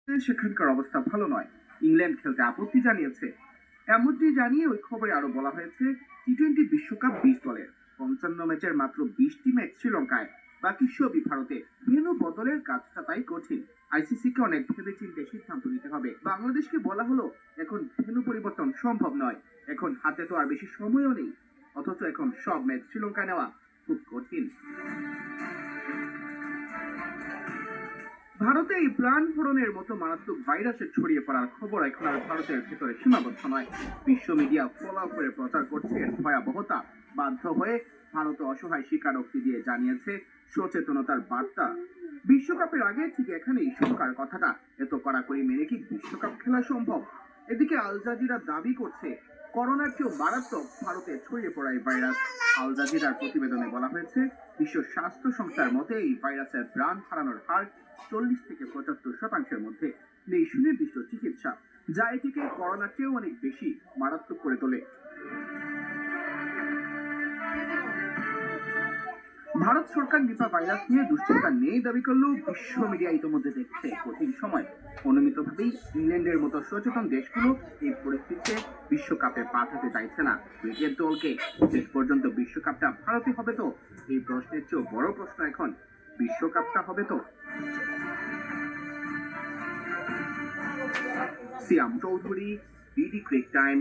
সেখানকার অবস্থা ভালো নয়। ইংল্যান্ড খেলতে আপত্তি জানিয়েছে। এমনটি জানিয়ে ওই খবরে আরো বলা হয়েছে, টি-20 বিশ্বকাপ 20 দলের 55 ম্যাচের মাত্র 20টি ম্যাচ শ্রীলঙ্কায়, বাকি সবই ভারতে। ভেন্যু বদলের কাজটা তাই কঠিন। আইসিসিকে অনেক ভেবেচিন্তে সিদ্ধান্ত নিতে হবে। বাংলাদেশকে বলা হলো এখন ভেন্যু পরিবর্তন সম্ভব নয়, এখন হাতে তো আর বেশি সময়ও নেই। অথচ এখন সব ম্যাচ শ্রীলঙ্কায় নেওয়া খুব কঠিন। ভারতে এই প্রাণপূরণের মতো মারাত্মক ভাইরাসের ছড়িয়ে পড়ার খবর এখন আর ভারতের ভেতরে সীমাবদ্ধ নয়। বিশ্ব মিডিয়া ফলাও করে প্রচার করছে এর ভয়াবহতা। বাধ্য হয়ে ভারত অসহায় স্বীকারোক্তি দিয়ে জানিয়েছে সচেতনতার বার্তা। বিশ্বকাপের আগে ঠিক এখানেই শঙ্কার কথাটা, এত কড়াকড়ি মেনে কি বিশ্বকাপ খেলা সম্ভব? এদিকে আল জাজিরা দাবি করছে করোনার চেয়েও মারাত্মক ভারতে ছড়িয়ে পড়া এই ভাইরাস। আল জাজিরার প্রতিবেদনে বলা হয়েছে, বিশ্ব স্বাস্থ্য সংস্থার মতে এই ভাইরাসের প্রাণ হারানোর হার 40 থেকে 75% মধ্যে। নেই সুনির্দিষ্ট চিকিৎসা, যা এটিকে করোনার চেয়েও অনেক বেশি মারাত্মক করে তোলে। ভারত সরকার নিপা ভাইরাস নিয়ে দুশ্চিন্তা নেই দাবি করলেও বিশ্ব মিডিয়া ইতিমধ্যে দেখছে কঠিন সময়। অনুমিতভাবেই ইংল্যান্ডের মতো সচেতন দেশগুলো এই পরিস্থিতিতে বিশ্বকাপে পাঠাতে চাইছে না ক্রিকেট দলকে। শেষ পর্যন্ত বিশ্বকাপটা ভারতে হবে তো? এই প্রশ্নের চেয়েও বড় প্রশ্ন এখন, বিশ্বকাপটা হবে তো? সিয়াম চৌধুরী, বিডি ক্রিক টাইম।